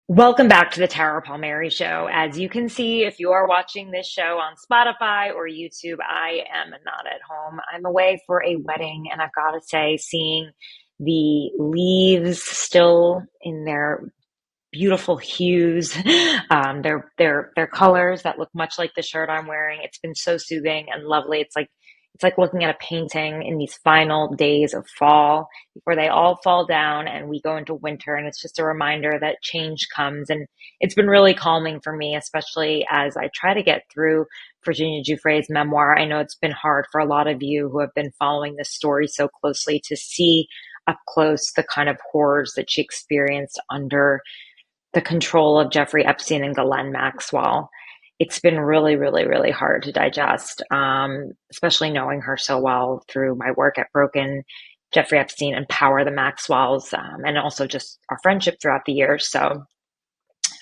Welcome back to the Tara Palmeri Show. As you can see, if you are watching this show on Spotify or YouTube, I am not at home. I'm away for a wedding, and I've got to say, seeing the leaves still in their beautiful hues, their colors that look much like the shirt I'm wearing. It's been so soothing and lovely. It's like looking at a painting in these final days of fall before they all fall down and we go into winter. And it's just a reminder that change comes. And it's been really calming for me, especially as I try to get through Virginia Giuffre's memoir. I know it's been hard for a lot of you who have been following this story so closely to see up close the kind of horrors that she experienced under the control of Jeffrey Epstein and Ghislaine Maxwell. It's been really, really, really hard to digest, especially knowing her so well through my work at Broken, Jeffrey Epstein, and Power the Maxwells, and also just our friendship throughout the years. So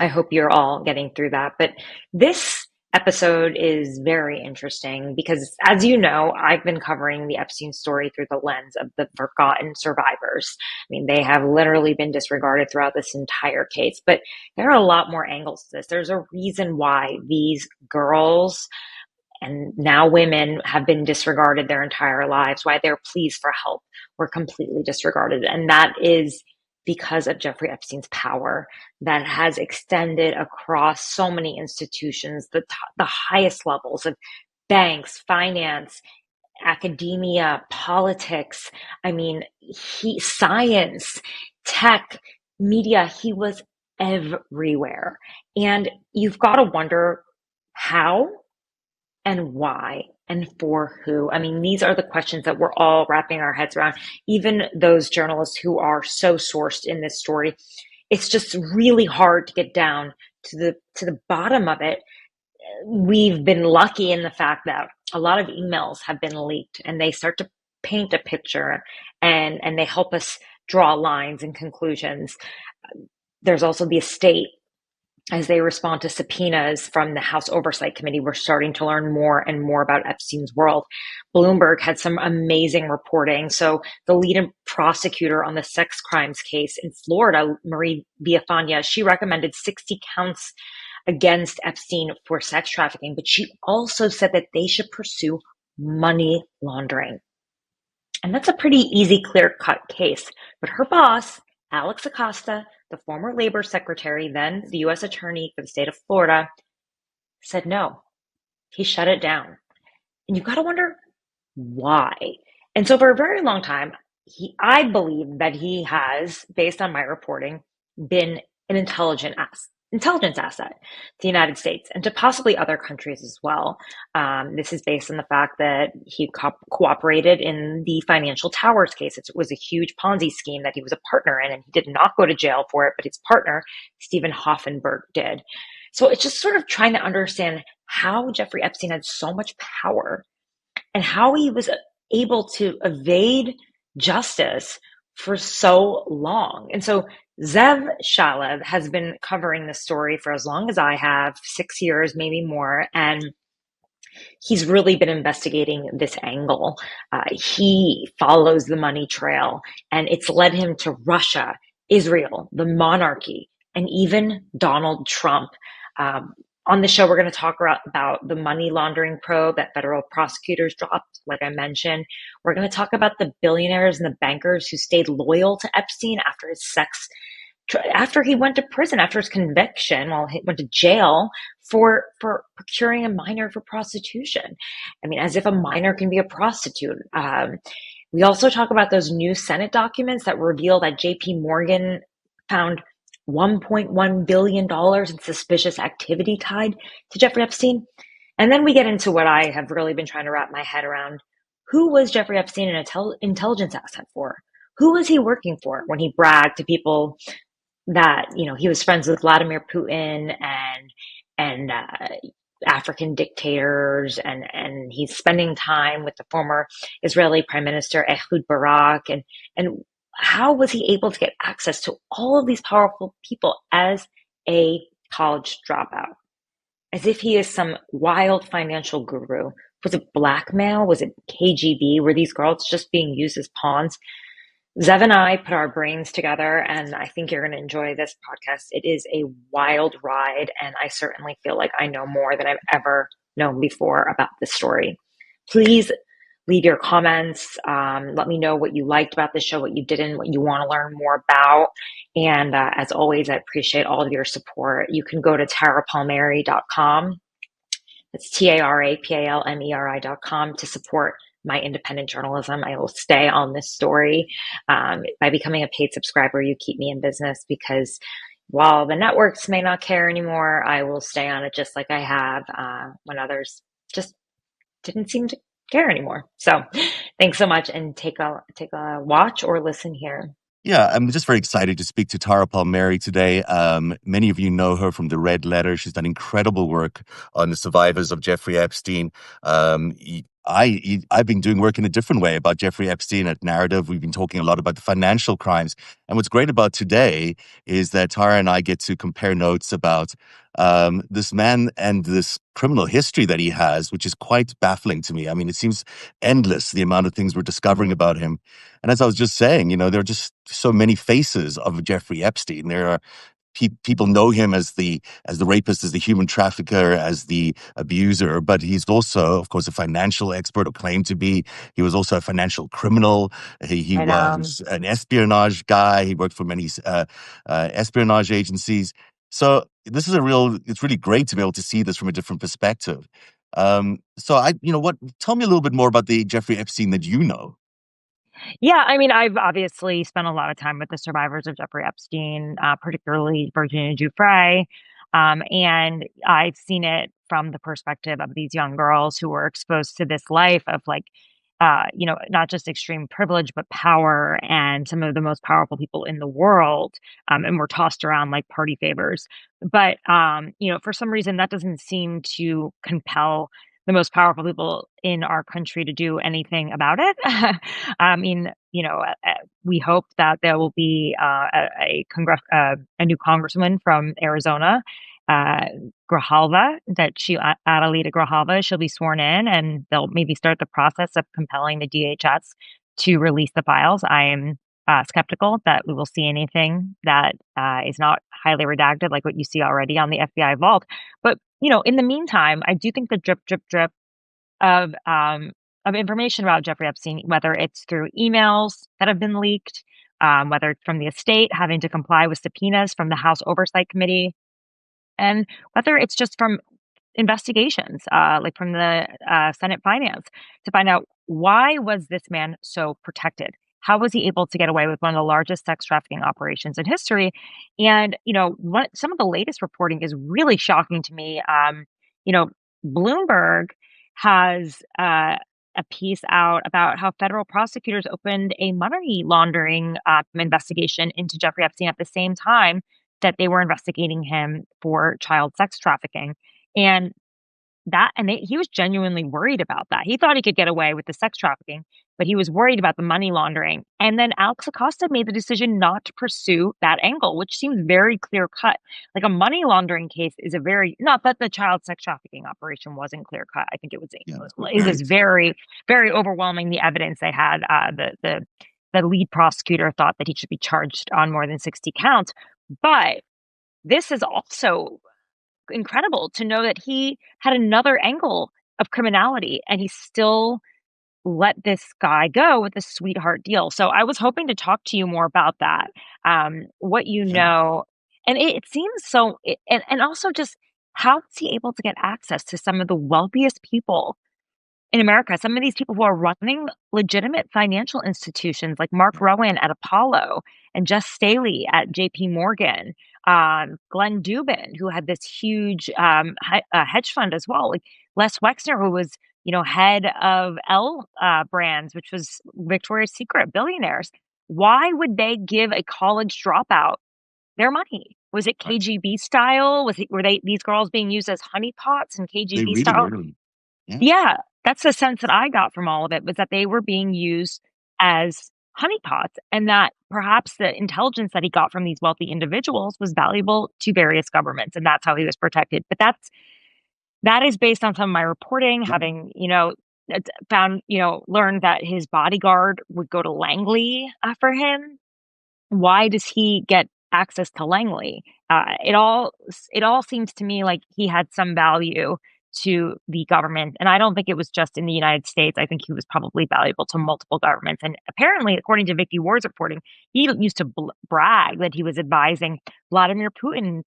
I hope you're all getting through that. But this episode is very interesting because, as you know, I've been covering the Epstein story through the lens of the forgotten survivors. I mean, they have literally been disregarded throughout this entire case, but there are a lot more angles to this. There's a reason why these girls and now women have been disregarded their entire lives, why their pleas for help were completely disregarded. And that is because of Jeffrey Epstein's power that has extended across so many institutions, the highest levels of banks, finance, academia, politics. I mean, science, tech, media, he was everywhere. And you've got to wonder how and why and for who? I mean, these are the questions that we're all wrapping our heads around. Even those journalists who are so sourced in this story, it's just really hard to get down to the bottom of it. We've been lucky in the fact that a lot of emails have been leaked and they start to paint a picture and they help us draw lines and conclusions. There's also the estate. As they respond to subpoenas from the House Oversight Committee, we're starting to learn more and more about Epstein's world. Bloomberg had some amazing reporting. So the lead prosecutor on the sex crimes case in Florida, Marie Villafana, she recommended 60 counts against Epstein for sex trafficking, but she also said that they should pursue money laundering. And that's a pretty easy, clear-cut case. But her boss, Alex Acosta, the former labor secretary, then the U.S. attorney for the state of Florida, said no. He shut it down. And you've got to wonder why. And so for a very long time, I believe that he has, based on my reporting, been an intelligence asset to the United States and to possibly other countries as well. This is based on the fact that he cooperated in the Financial Towers case. It was a huge Ponzi scheme that he was a partner in, and he did not go to jail for it, but his partner, Stephen Hoffenberg, did. So it's just sort of trying to understand how Jeffrey Epstein had so much power and how he was able to evade justice for so long. And so Zev Shalev has been covering this story for as long as I have, 6 years, maybe more. And he's really been investigating this angle. He follows the money trail, and it's led him to Russia, Israel, the monarchy, and even Donald Trump. On the show, we're going to talk about the money laundering probe that federal prosecutors dropped, like I mentioned. We're going to talk about the billionaires and the bankers who stayed loyal to Epstein after he went to prison, after his conviction, while he went to jail for procuring a minor for prostitution. I mean, as if a minor can be a prostitute. We also talk about those new Senate documents that reveal that JP Morgan found $1.1 billion in suspicious activity tied to Jeffrey Epstein. And then we get into what I have really been trying to wrap my head around. Who was Jeffrey Epstein an intelligence asset for? Who was he working for when he bragged to people that, he was friends with Vladimir Putin and African dictators, and he's spending time with the former Israeli Prime Minister Ehud Barak, and how was he able to get access to all of these powerful people as a college dropout? As if he is some wild financial guru. Was it blackmail? Was it KGB? Were these girls just being used as pawns? Zev and I put our brains together, and I think you're going to enjoy this podcast. It is a wild ride, and I certainly feel like I know more than I've ever known before about this story. Please leave your comments. Let me know what you liked about the show, what you didn't, what you want to learn more about. And as always, I appreciate all of your support. You can go to tarapalmeri.com. It's TARAPALMERI.com to support my independent journalism. I will stay on this story. By becoming a paid subscriber, you keep me in business because while the networks may not care anymore, I will stay on it just like I have when others just didn't seem to care anymore. So thanks so much, and take a watch or listen here. Yeah, I'm just very excited to speak to Tara Palmeri today. Many of you know her from the Red Letter. She's done incredible work on the survivors of Jeffrey Epstein. I've been doing work in a different way about Jeffrey Epstein at Narativ. We've been talking a lot about the financial crimes. And what's great about today is that Tara and I get to compare notes about this man and this criminal history that he has, which is quite baffling to me. I mean, it seems endless, the amount of things we're discovering about him. And as I was just saying, there are just so many faces of Jeffrey Epstein. There are people know him as the rapist, as the human trafficker, as the abuser, but he's also, of course, a financial expert, or claimed to be. He was also a financial criminal. He I know. was an espionage guy. He worked for many espionage agencies. So it's really great to be able to see this from a different perspective. Tell me a little bit more about the Jeffrey Epstein that you know. Yeah, I mean, I've obviously spent a lot of time with the survivors of Jeffrey Epstein, particularly Virginia Giuffre, and I've seen it from the perspective of these young girls who were exposed to this life of like, not just extreme privilege, but power and some of the most powerful people in the world, and were tossed around like party favors. But for some reason, that doesn't seem to compel the most powerful people in our country to do anything about it. I mean, we hope that there will be a new congresswoman from Arizona, uh, Grijalva, Adelita Grijalva, she'll be sworn in, and they'll maybe start the process of compelling the DHS to release the files. I am skeptical that we will see anything that is not highly redacted, like what you see already on the FBI vault. But in the meantime, I do think the drip, drip, drip of um, of information about Jeffrey Epstein, whether it's through emails that have been leaked, whether it's from the estate having to comply with subpoenas from the House Oversight Committee, and whether it's just from investigations, like from the Senate Finance, to find out why was this man so protected? How was he able to get away with one of the largest sex trafficking operations in history? And some of the latest reporting is really shocking to me. You know, Bloomberg has a piece out about how federal prosecutors opened a money laundering investigation into Jeffrey Epstein at the same time that they were investigating him for child sex trafficking. And he was genuinely worried about that. He thought he could get away with the sex trafficking, but he was worried about the money laundering. And then Alex Acosta made the decision not to pursue that angle, which seems very clear cut. Like a money laundering case is not that the child sex trafficking operation wasn't clear cut. I think Yeah, it was very, very overwhelming. The evidence they had, the lead prosecutor thought that he should be charged on more than 60 counts. But this is also incredible to know that he had another angle of criminality and he still let this guy go with a sweetheart deal. So I was hoping to talk to you more about that. What you yeah, know, and it seems so, and also just how is he able to get access to some of the wealthiest people in America, some of these people who are running legitimate financial institutions like Mark yeah, Rowan at Apollo and Jess Staley at JP Morgan, Glenn Dubin, who had this huge hedge fund as well, like Les Wexner, who was, head of Brands, which was Victoria's Secret, billionaires. Why would they give a college dropout their money? Was it right. KGB style? Were these girls being used as honeypots in They KGB really style? were. Yeah, Yeah, that's the sense that I got from all of it, was that they were being used as honeypots, and that perhaps the intelligence that he got from these wealthy individuals was valuable to various governments, and that's how he was protected. But that is based on some of my reporting, yeah. having, found, learned that his bodyguard would go to Langley for him. Why does he get access to Langley? It all seems to me like he had some value to the government, and I don't think it was just in the United States. I think he was probably valuable to multiple governments. And apparently, according to Vicky Ward's reporting, he used to brag that he was advising Vladimir Putin,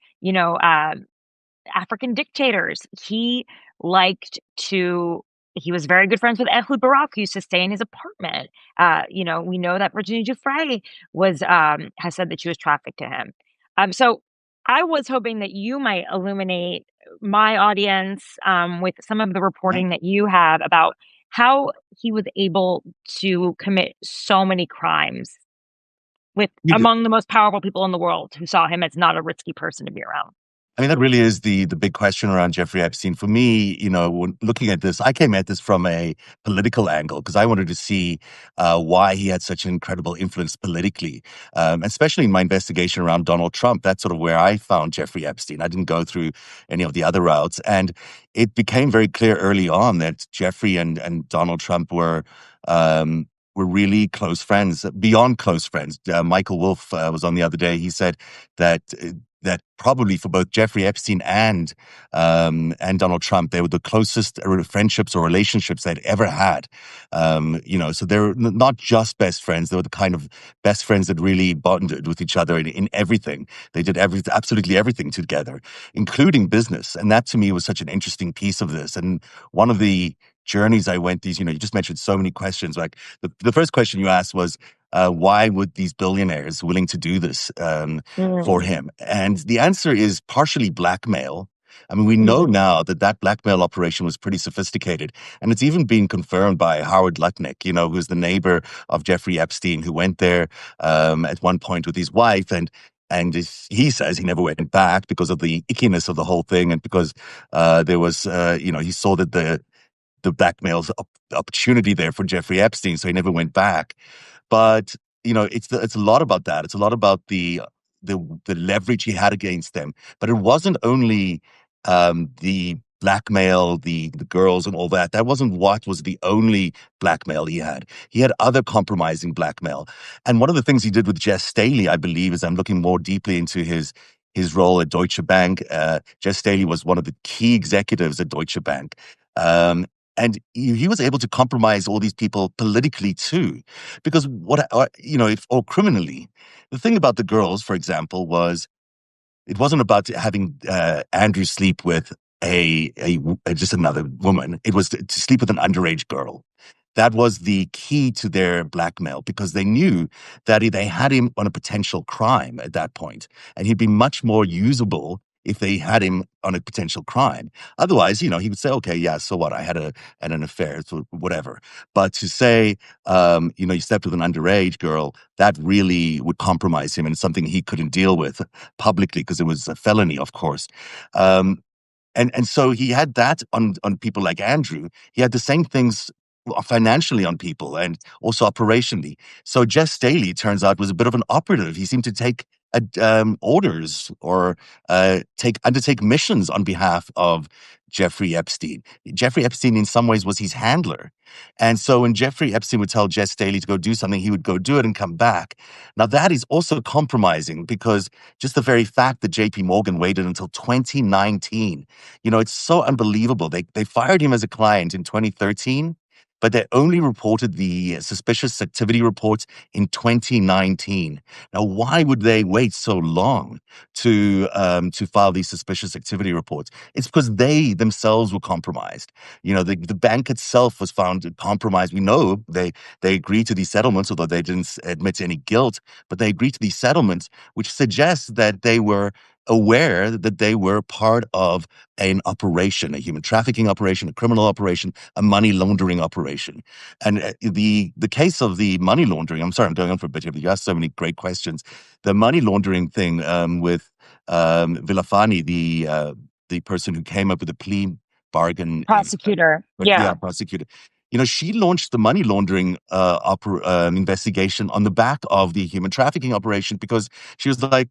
African dictators. He was very good friends with Ehud Barak, who used to stay in his apartment. We know that Virginia Giuffre has said that she was trafficked to him. So I was hoping that you might illuminate my audience with some of the reporting that you have about how he was able to commit so many crimes with among the most powerful people in the world who saw him as not a risky person to be around. I mean, that really is the big question around Jeffrey Epstein. For me, when looking at this, I came at this from a political angle because I wanted to see why he had such an incredible influence politically, especially in my investigation around Donald Trump. That's sort of where I found Jeffrey Epstein. I didn't go through any of the other routes. And it became very clear early on that Jeffrey and Donald Trump were really close friends, beyond close friends. Michael Wolff was on the other day. He said that probably for both Jeffrey Epstein and Donald Trump, they were the closest friendships or relationships they'd ever had. So they're not just best friends; they were the kind of best friends that really bonded with each other in everything. They did absolutely everything together, including business, and that to me was such an interesting piece of this. And one of the journeys I went, you just mentioned so many questions. Like the first question you asked was, why would these billionaires willing to do this for him? And the answer is partially blackmail. I mean, we know now that blackmail operation was pretty sophisticated, and it's even been confirmed by Howard Lutnick, who's the neighbor of Jeffrey Epstein, who went there at one point with his wife, and he says he never went back because of the ickiness of the whole thing, and because there was, he saw that the blackmail's opportunity there for Jeffrey Epstein, so he never went back. But it's a lot about that. It's a lot about the leverage he had against them. But it wasn't only the blackmail, the girls and all that. That wasn't what was the only blackmail he had. He had other compromising blackmail. And one of the things he did with Jess Staley, I believe, is I'm looking more deeply into his role at Deutsche Bank. Jess Staley was one of the key executives at Deutsche Bank. And he was able to compromise all these people politically too, because or criminally. The thing about the girls, for example, was it wasn't about having Andrew sleep with just another woman. It was to sleep with an underage girl. That was the key to their blackmail, because they knew that they had him on a potential crime at that point, and he'd be much more usable if they had him on a potential crime. Otherwise, he would say, okay, yeah, so what? I had an affair, so whatever. But to say, you slept with an underage girl, that really would compromise him, and it's something he couldn't deal with publicly because it was a felony, of course. And so he had that on people like Andrew. He had the same things financially on people and also operationally. So Jess Staley, turns out, was a bit of an operative. He seemed to take orders or undertake missions on behalf of Jeffrey Epstein. Jeffrey Epstein, in some ways, was his handler. And so when Jeffrey Epstein would tell Jess Staley to go do something, he would go do it and come back. Now, that is also compromising, because just the very fact that JP Morgan waited until 2019, it's so unbelievable. They fired him as a client in 2013, but they only reported the suspicious activity reports in 2019. Now, why would they wait so long to file these suspicious activity reports? It's because they themselves were compromised. The bank itself was found compromised. We know they agreed to these settlements, although they didn't admit to any guilt, but they agreed to these settlements, which suggests that they were aware that they were part of an operation, a human trafficking operation, a criminal operation, a money laundering operation. And the case of the money laundering, I'm sorry, I'm going on for a bit here, but you asked so many great questions. The money laundering thing with Villafani, the person who came up with the plea bargain. Prosecutor. Yeah, prosecutor. She launched the money laundering investigation on the back of the human trafficking operation, because she was like,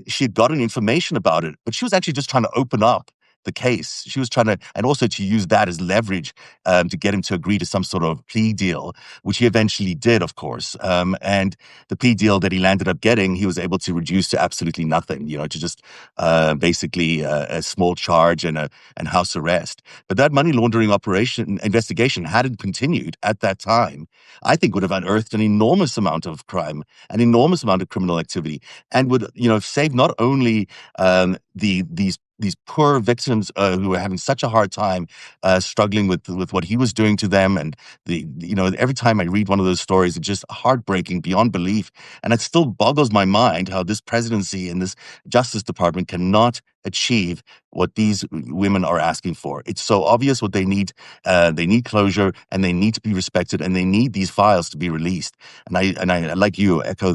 she had gotten information about it, but she was actually just trying to open up the case. She was trying to, and also to use that as leverage to get him to agree to some sort of plea deal, which he eventually did, of course. And the plea deal that he landed up getting, he was able to reduce to absolutely nothing, to just basically a small charge and house arrest. But that money laundering operation investigation, had it continued at that time, I think would have unearthed an enormous amount of crime, an enormous amount of criminal activity, and would, save not only these poor victims who were having such a hard time struggling with what he was doing to them, and every time I read one of those stories, it's just heartbreaking beyond belief, and it still boggles my mind how this presidency and this Justice Department cannot achieve what these women are asking for. It's so obvious what they need. They need closure, and they need to be respected, and they need these files to be released. And I like you, echo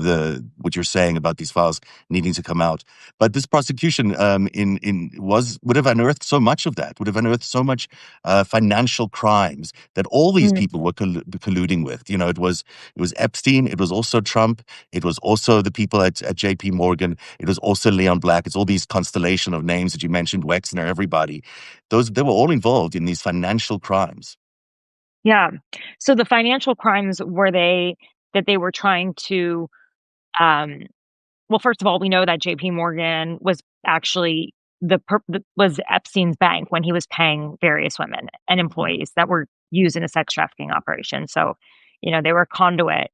what you're saying about these files needing to come out. But this prosecution would have unearthed so much of that, would have unearthed so much financial crimes that all these people were colluding with. It was Epstein, it was also Trump, it was also the people at JP Morgan, it was also Leon Black. It's all these constellation of names that you mentioned, Wexner, everybody. They were all involved in these financial crimes. Yeah. So the financial crimes that they were trying to, well, first of all, we know that JP Morgan was actually was Epstein's bank when he was paying various women and employees that were used in a sex trafficking operation. So, they were a conduit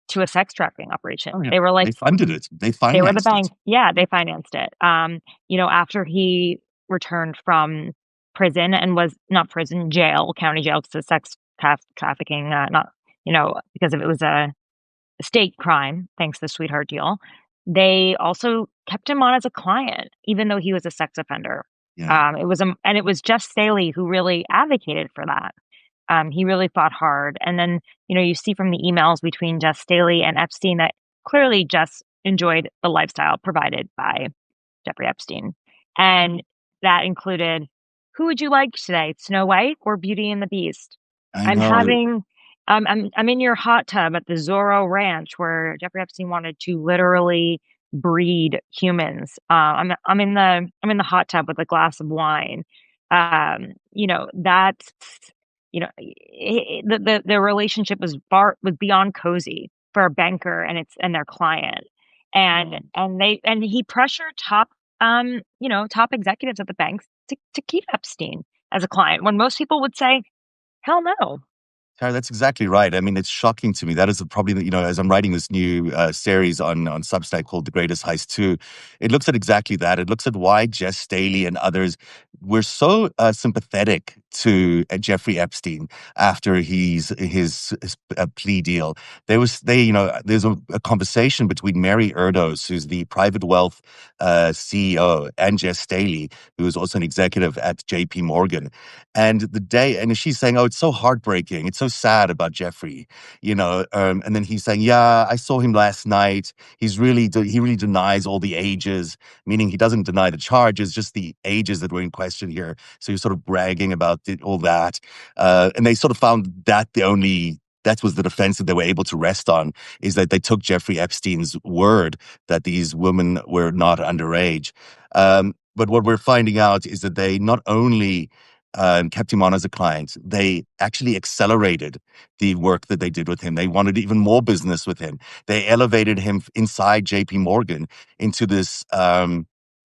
to a sex trafficking operation. Oh, yeah. They were like, they funded it. They they were the financed bank. it. Yeah, they financed it. After he returned from prison and was not prison, jail, county jail, because of sex trafficking, not, because it was a state crime, thanks to the sweetheart deal. They also kept him on as a client, even though he was a sex offender. Yeah. It was Jeff Staley who really advocated for that. He really fought hard. And then, you see from the emails between Jeff Staley and Epstein that clearly Jeff enjoyed the lifestyle provided by Jeffrey Epstein. And that included, who would you like today, Snow White or Beauty and the Beast? I I'm know. having, I'm in your hot tub at the Zorro Ranch where Jeffrey Epstein wanted to literally breed humans. I'm in the hot tub with a glass of wine. That's the relationship was beyond cozy for a banker and their client, and he pressured top executives at the banks to keep Epstein as a client when most people would say hell no. Tara, that's exactly right. I mean, it's shocking to me. That is probably, as I'm writing this new series on Substack called The Greatest Heist 2, it looks at exactly that. It looks at why Jess Staley and others were so sympathetic to Jeffrey Epstein after his plea deal. There's a conversation between Mary Erdos, who's the private wealth CEO, and Jess Staley, who is also an executive at JP Morgan. And she's saying, "Oh, it's so heartbreaking. It's so sad about Jeffrey, And then he's saying, "Yeah, I saw him last night. He really denies all the ages," meaning he doesn't deny the charges, just the ages that were in question here. So he's sort of bragging about all that, and they sort of found that that was the defense that they were able to rest on, is that they took Jeffrey Epstein's word that these women were not underage. But what we're finding out is that they not only kept him on as a client, they actually accelerated the work that they did with him. They wanted even more business with him. They elevated him inside JP Morgan into this,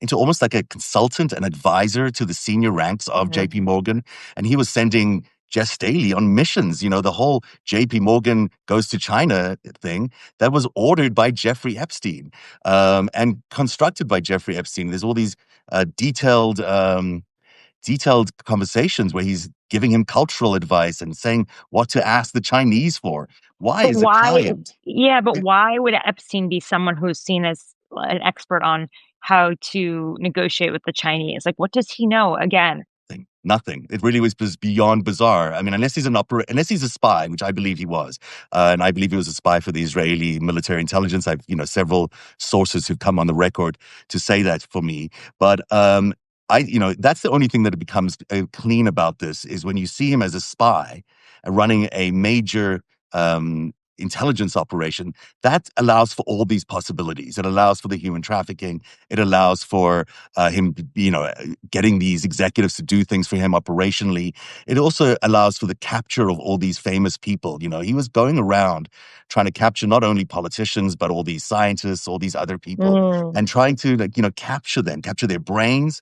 into almost like a consultant and advisor to the senior ranks of JP Morgan. And he was sending Jess Staley on missions. The whole JP Morgan goes to China thing, that was ordered by Jeffrey Epstein and constructed by Jeffrey Epstein. There's all these detailed conversations where he's giving him cultural advice and saying what to ask the Chinese for. Why But is a why? client? Yeah, but why would Epstein be someone who's seen as an expert on how to negotiate with the Chinese? Like, what does he know? Again, Nothing. It really was beyond bizarre. I mean, unless he's a spy, which I believe he was, and I believe he was a spy for the Israeli military intelligence. I've several sources who've come on the record to say that for me. But that's the only thing that becomes clean about this, is when you see him as a spy running a major intelligence operation, that allows for all these possibilities. It allows for the human trafficking. It allows for him, getting these executives to do things for him operationally. It also allows for the capture of all these famous people. He was going around trying to capture not only politicians, but all these scientists, all these other people, and trying to capture them, capture their brains,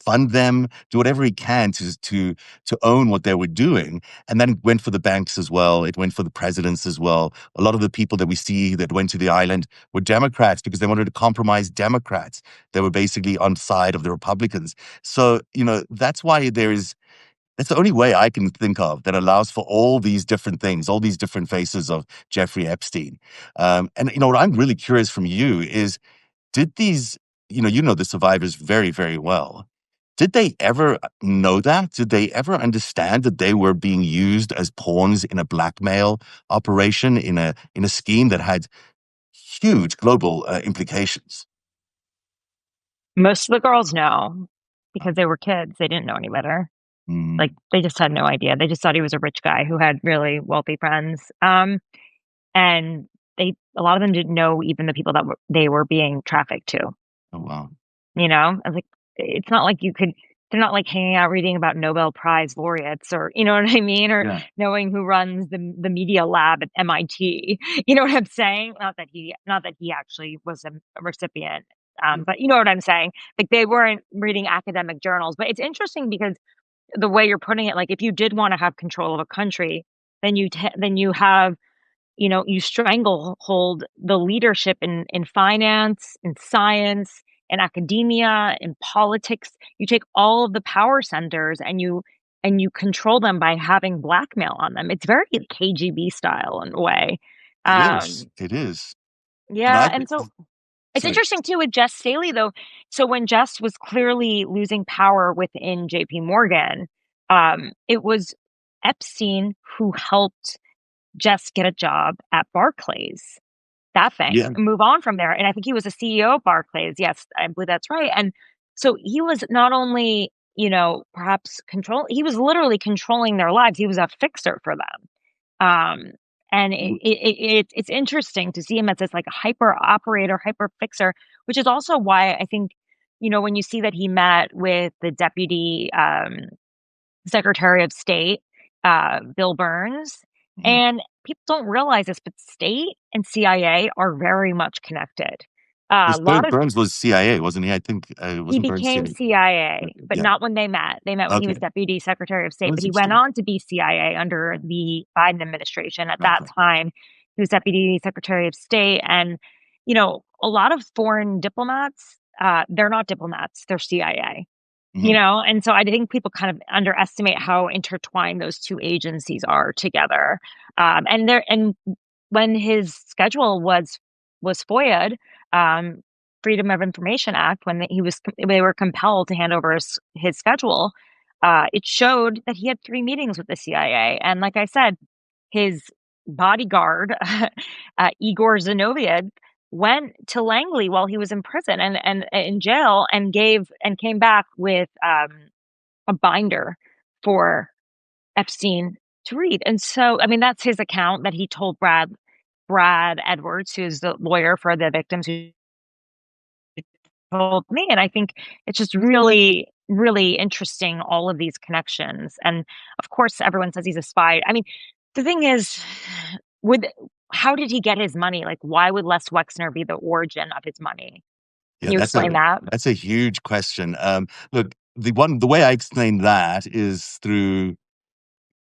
fund them, do whatever he can to own what they were doing. And then it went for the banks as well. It went for the presidents as well. A lot of the people that we see that went to the island were Democrats because they wanted to compromise Democrats. They were basically on side of the Republicans. So, that's why that's the only way I can think of that allows for all these different things, all these different faces of Jeffrey Epstein. And what I'm really curious from you is, did these, the survivors very, very well. Did they ever know that? Did they ever understand that they were being used as pawns in a blackmail operation, in a scheme that had huge global implications? Most of the girls know because they were kids. They didn't know any better. Mm, Like, they just had no idea. They just thought he was a rich guy who had really wealthy friends. And a lot of them didn't know even the people that they were being trafficked to. oh, wow. I was like, it's not like they're not like hanging out reading about Nobel Prize laureates, or, you know what I mean? Or Yeah. knowing who runs the media lab at MIT. You know what I'm saying? Not that he actually was a recipient. But you know what I'm saying? Like, they weren't reading academic journals. But it's interesting because the way you're putting it, like, if you did want to have control of a country, then you have, you stranglehold the leadership in finance, in science, in academia, in politics. You take all of the power centers and you control them by having blackmail on them. It's very KGB style in a way. It is. Um, It is. And yeah, and so it's sorry. interesting too with Jess Staley, though. So when Jess was clearly losing power within JP Morgan, it was Epstein who helped Jess get a job at Barclays, that thing, Yeah. and move on from there. And I think he was a CEO of Barclays. Yes, I believe that's right. And so he was not only, perhaps he was literally controlling their lives. He was a fixer for them. Um, and it's interesting to see him as this like hyper operator, hyper fixer, which is also why I think, when you see that he met with the deputy Secretary of State, Bill Burns, Mhm. and people don't realize this, but state and CIA are very much connected. A lot of Burns was CIA, wasn't he? I think He wasn't Burns became CIA? CIA, but Yeah. not when they met. They met when he was Okay. Deputy Secretary of That State, but was he went interesting. on to be CIA under the Biden administration. At that Okay. time, he was Deputy Secretary of State. And, a lot of foreign diplomats, they're not diplomats, they're CIA. Mhm. And so I think people kind of underestimate how intertwined those two agencies are together. And when his schedule was FOIA'd, um, Freedom of Information Act, when they were compelled to hand over his schedule, it showed that he had 3 meetings with the CIA. And like I said, his bodyguard, Igor Zinoviev, went to Langley while he was in prison and in jail, and came back with a binder for Epstein to read. And so, I mean, that's his account that he told Brad Edwards, who's the lawyer for the victims, who told me. And I think it's just really, really interesting, all of these connections. And of course, everyone says he's a spy. I mean, the thing is, would how did he get his money? Like, why would Les Wexner be the origin of his money? Can Yeah, you explain that? that's a huge question. Look, the way I explain that is through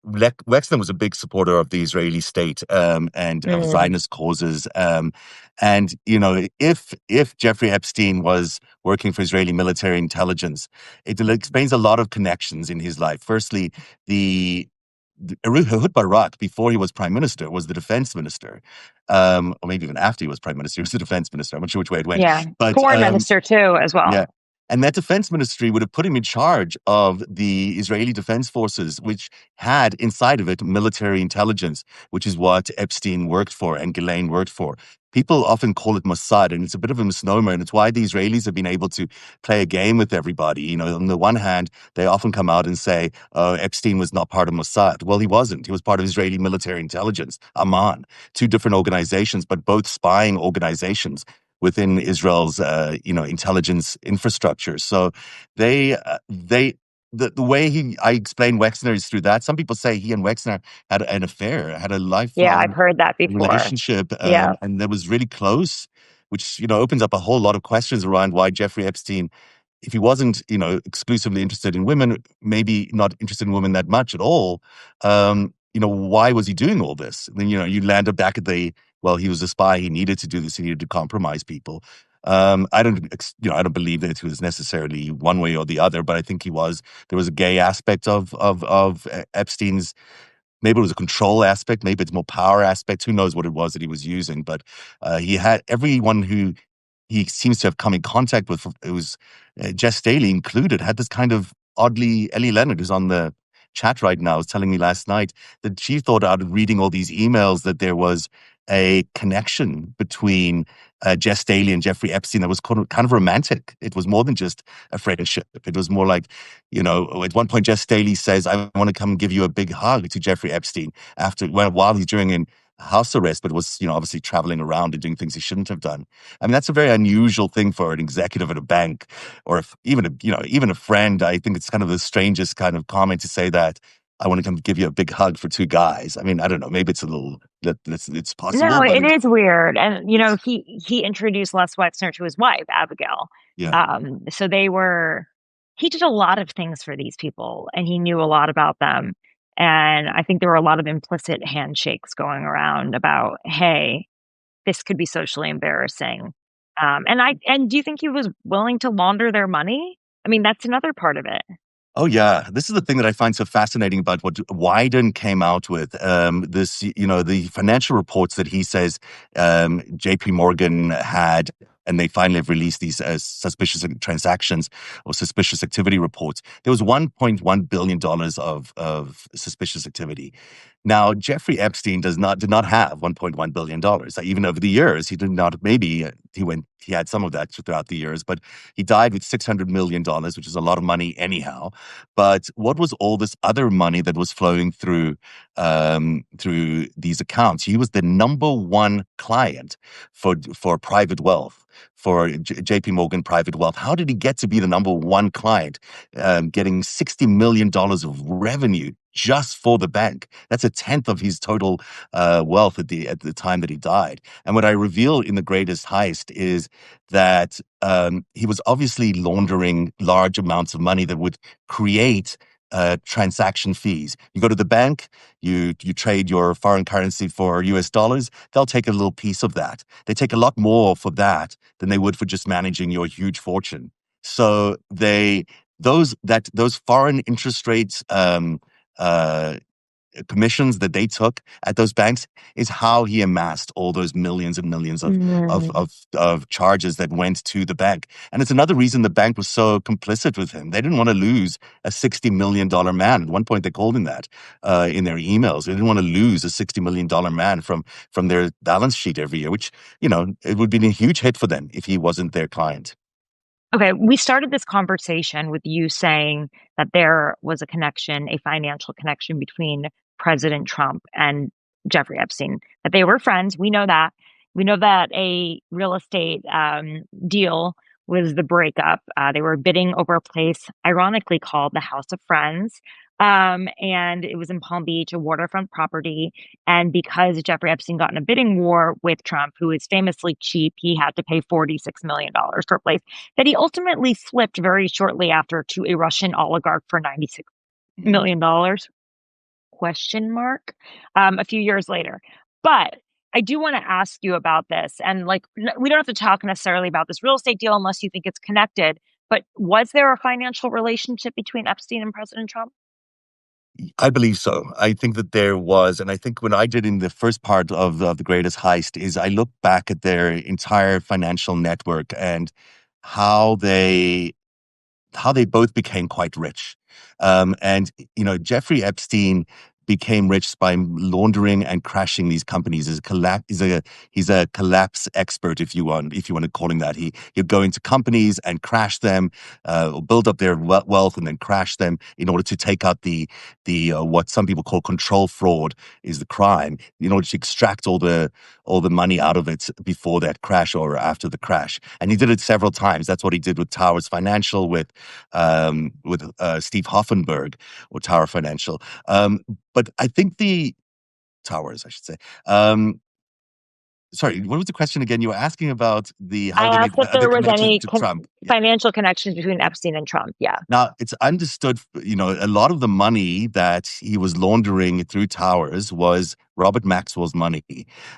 Wexner was a big supporter of the Israeli state and of Mm, Zionist causes. And if Jeffrey Epstein was working for Israeli military intelligence, it explains a lot of connections in his life. Firstly, Ehud Barak, before he was prime minister, was the defense minister, or maybe even after he was prime minister, he was the defense minister. I'm not sure which way it went, yeah, but foreign minister too, as well. yeah. And that defense ministry would have put him in charge of the Israeli Defense Forces, which had inside of it military intelligence, which is what Epstein worked for and Ghislaine worked for. People often call it Mossad, and it's a bit of a misnomer, and it's why the Israelis have been able to play a game with everybody. On the one hand, they often come out and say, "Oh, Epstein was not part of Mossad." Well, he wasn't. He was part of Israeli military intelligence, Aman, two different organizations, but both spying organizations within Israel's, intelligence infrastructure. So they the way I explain Wexner is through that. Some people say he and Wexner had an affair, had a Yeah, I've lifelong heard that before. relationship, Yeah. and that was really close, which opens up a whole lot of questions around why Jeffrey Epstein, if he wasn't exclusively interested in women, maybe not interested in women that much at all, why was he doing all this? And then you land up back at he was a spy. He needed to do this. He needed to compromise people. I don't believe that it was necessarily one way or the other, but I think there was a gay aspect of Epstein's. Maybe it was a control aspect, maybe it's more power aspect. Who knows what it was that he was using? But he had everyone who he seems to have come in contact with. It was Jess Staley included. Had this kind of oddly. Ellie Leonard, who's on the chat right now, was telling me last night that she thought out of reading all these emails that there was a connection between Jess Staley and Jeffrey Epstein that was kind of romantic. It was more than just a friendship. It was more like, at one point Jess Staley says, "I want to come and give you a big hug" to Jeffrey Epstein while he's during in house arrest, but was obviously traveling around and doing things he shouldn't have done. I mean, that's a very unusual thing for an executive at a bank, or if even a friend. I think it's kind of the strangest kind of comment to say that. I want to come give you a big hug for two guys. I mean, I don't know. Maybe it's a little it's possible, No, but it is weird. And he introduced Les Wexner to his wife, Abigail. yeah. So he did a lot of things for these people and he knew a lot about them. And I think there were a lot of implicit handshakes going around about, hey, this could be socially embarrassing. And do you think he was willing to launder their money? I mean, that's another part of it. Oh yeah, this is the thing that I find so fascinating about what Wyden came out with. The financial reports that he says J.P. Morgan had, and they finally have released these suspicious transactions or suspicious activity reports. There was $1.1 billion of suspicious activity. Now, Jeffrey Epstein did not have $1.1 billion. Even over the years, he did not. Maybe he had some of that throughout the years, but he died with $600 million, which is a lot of money anyhow. But what was all this other money that was flowing through these accounts? He was the number one client for private wealth, for J.P. Morgan private wealth. How did he get to be the number one client, getting $60 million of revenue just for the bank? That's a tenth of his total wealth at the time that he died. And what I reveal in The Greatest Heist is that he was obviously laundering large amounts of money that would create transaction fees. You go to the bank, you trade your foreign currency for US dollars, they'll take a little piece of that. They take a lot more for that than they would for just managing your huge fortune. So those foreign interest rates commissions that they took at those banks is how he amassed all those millions and millions Mm. of charges that went to the bank. And it's another reason the bank was so complicit with him. They didn't want to lose a $60 million man. At one point, they called him that in their emails. They didn't want to lose a $60 million man from their balance sheet every year, which, it would be a huge hit for them if he wasn't their client. Okay, we started this conversation with you saying that there was a connection, a financial connection between President Trump and Jeffrey Epstein, that they were friends. We know that. We know that a real estate deal was the breakup. They were bidding over a place, ironically called the House of Friends. And it was in Palm Beach, a waterfront property. And because Jeffrey Epstein got in a bidding war with Trump, who is famously cheap, he had to pay $46 million for a place that he ultimately flipped very shortly after to a Russian oligarch for $96 million, question mark, a few years later. But I do want to ask you about this. And we don't have to talk necessarily about this real estate deal unless you think it's connected. But was there a financial relationship between Epstein and President Trump? I believe so. I think that there was, and I think when I did in the first part of The Greatest Heist is I looked back at their entire financial network and how they both became quite rich. And Jeffrey Epstein became rich by laundering and crashing these companies. He's a collapse expert, if you want to call him that. He'd go into companies and crash them, or build up their wealth and then crash them in order to take out the what some people call control fraud is the crime, in order to extract all the money out of it before that crash or after the crash. And he did it several times. That's what he did with Towers Financial, with Steve Hoffenberg, or Tower Financial. But I think the Towers, I should say. Sorry, what was the question again? You were asking about how I they made asked if the there was connection any to Trump. Yeah. financial connections between Epstein and Trump. Yeah. Now, it's understood, a lot of the money that he was laundering through Towers was Robert Maxwell's money,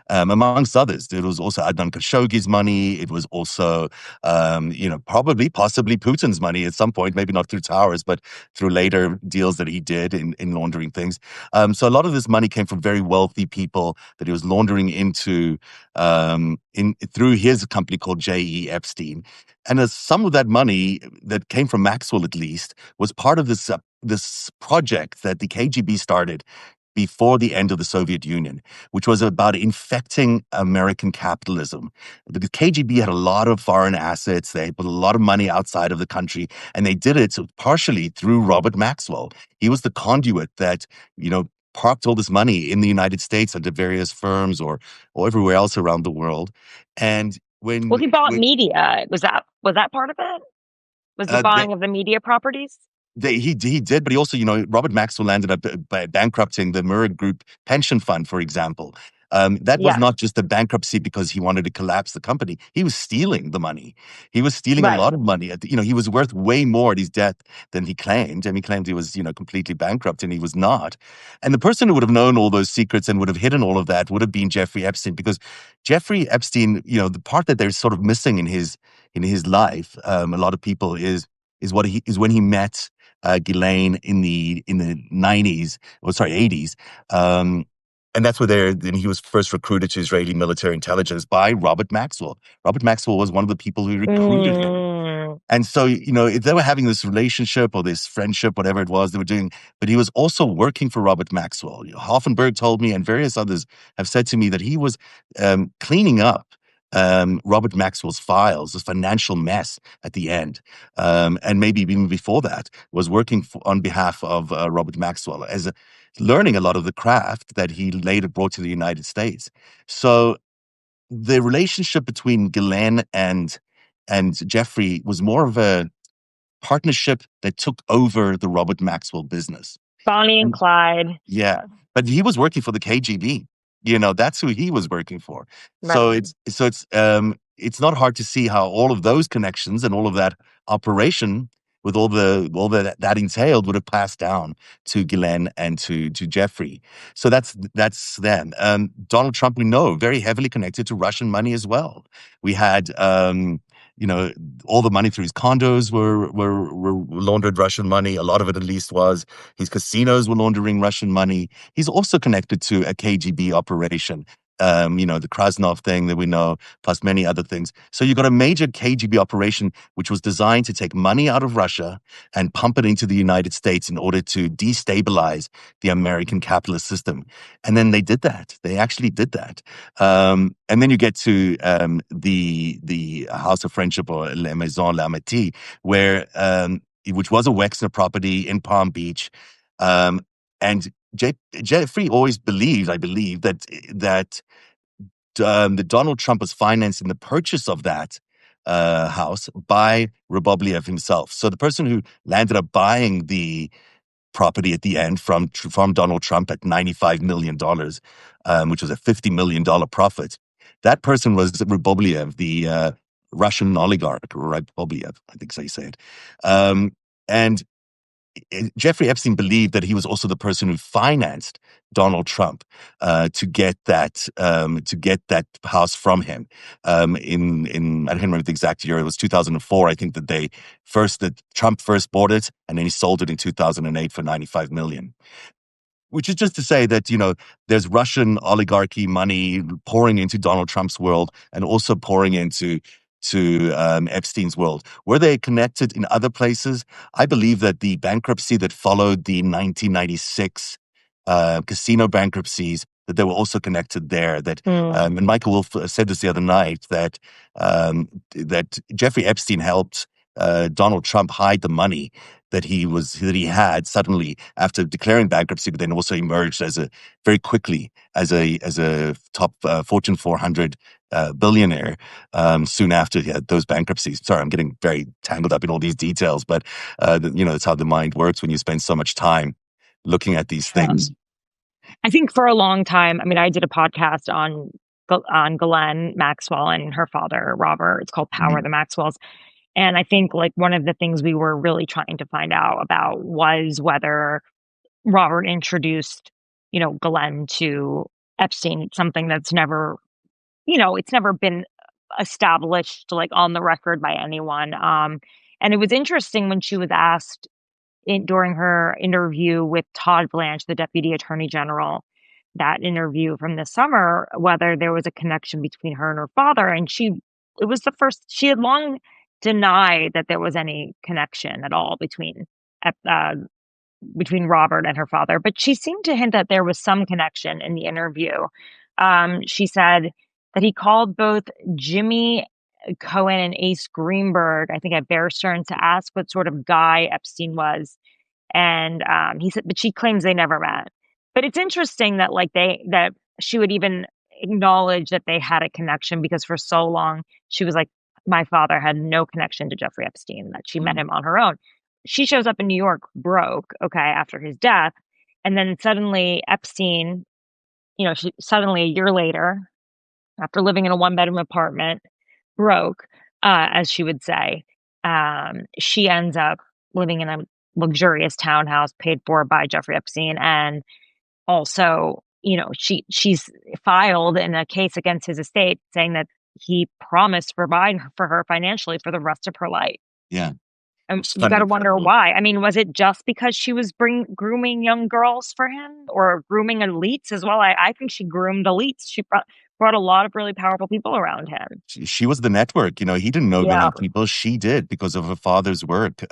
amongst others. It was also Adnan Khashoggi's money. It was also, possibly Putin's money at some point, maybe not through Towers, but through later deals that he did in laundering things. So a lot of this money came from very wealthy people that he was laundering into through his company called J.E. Epstein. And some of that money that came from Maxwell, at least, was part of this project that the KGB started before the end of the Soviet Union, which was about infecting American capitalism. The KGB had a lot of foreign assets. They put a lot of money outside of the country, and they did it partially through Robert Maxwell. He was the conduit that, parked all this money in the United States under various firms or everywhere else around the world. And Well, he bought when media. Was that part of it? Was the they, buying of the media properties? he did, but he also, Robert Maxwell ended up by bankrupting the Murrah Group pension fund, for example. That was Yeah. not just a bankruptcy because he wanted to collapse the company. He was stealing the money. He was stealing a Right. lot of money. He was worth way more at his death than he claimed. And he claimed he was, completely bankrupt, and he was not. And the person who would have known all those secrets and would have hidden all of that would have been Jeffrey Epstein, because Jeffrey Epstein, the part that they're sort of missing in his life, a lot of people is when he met Ghislaine in the 90s, or sorry, 80s. And that's where he was first recruited to Israeli military intelligence by Robert Maxwell. Robert Maxwell was one of the people who recruited him. Mm, And so, if they were having this relationship or this friendship, whatever it was they were doing, but he was also working for Robert Maxwell. Hoffenberg told me, and various others have said to me, that he was cleaning up Robert Maxwell's files, this financial mess at the end. And maybe even before that, was working on behalf of Robert Maxwell, learning a lot of the craft that he later brought to the United States. So the relationship between Ghislaine and Jeffrey was more of a partnership that took over the Robert Maxwell business. Bonnie and Clyde. Yeah, but he was working for the KGB. That's who he was working for. So Right. it's not hard to see how all of those connections and all of that operation, with all that entailed, would have passed down to Ghislaine and to Jeffrey. So that's them. Donald Trump, we know, very heavily connected to Russian money as well. We had all the money through his condos were laundered Russian money. A lot of it, at least, was. His casinos were laundering Russian money. He's also connected to a KGB operation. The Krasnov thing that we know, plus many other things. So you've got a major KGB operation which was designed to take money out of Russia and pump it into the United States in order to destabilize the American capitalist system. And then they did that. They actually did that. And then you get to the House of Friendship, or La Maison l'Amitié, which was a Wexner property in Palm Beach. And Jeffrey always believed, I believe, that Donald Trump was financing the purchase of that house by Raboblev himself. So the person who landed up buying the property at the end from Donald Trump at $95 million, which was a $50 million profit, that person was Raboblev, the Russian oligarch, Raboblev, I think so you say it. And Jeffrey Epstein believed that he was also the person who financed Donald Trump to get that house from him. In I don't remember the exact year. It was 2004. I think that Trump first bought it, and then he sold it in 2008 for $95 million. Which is just to say that, there's Russian oligarchy money pouring into Donald Trump's world and also pouring into Epstein's world. Were they connected in other places? I believe that the bankruptcy that followed the 1996 casino bankruptcies, that they were also connected there. That Mm. and Michael Wolff said this the other night, that Jeffrey Epstein helped Donald Trump hide the money that he had suddenly after declaring bankruptcy, but then also emerged very quickly as a top Fortune 400 billionaire soon after he had those bankruptcies. Sorry, I'm getting very tangled up in all these details, but that's how the mind works when you spend so much time looking at these things. I think for a long time, I mean, I did a podcast on Ghislaine Maxwell and her father, Robert. It's called Power, the Maxwells. And I think like one of the things we were really trying to find out about was whether Robert introduced, Ghislaine to Epstein. It's something that's never, it's never been established like on the record by anyone. And it was interesting when she was asked during her interview with Todd Blanche, the Deputy Attorney General, that interview from this summer, whether there was a connection between her and her father. And it was the first, she had long denied that there was any connection at all uh, between Robert and her father, but she seemed to hint that there was some connection in the interview. She said that he called both Jimmy Cohen and Ace Greenberg, I think at Bear Stearns, to ask what sort of guy Epstein was. And he said, but she claims they never met. But it's interesting that that she would even acknowledge that they had a connection because for so long she was like, my father had no connection to Jeffrey Epstein, that she met him on her own. She shows up in New York broke, okay, after his death. And then suddenly Epstein, suddenly a year later, after living in a one-bedroom apartment, broke, as she would say, she ends up living in a luxurious townhouse paid for by Jeffrey Epstein. And also, she's filed in a case against his estate saying that he promised to provide for her financially for the rest of her life. Yeah. And you got to wonder why. I mean, was it just because she was grooming young girls for him or grooming elites as well? I think she groomed elites. She brought a lot of really powerful people around him. She was the network. He didn't know many people. She did because of her father's work.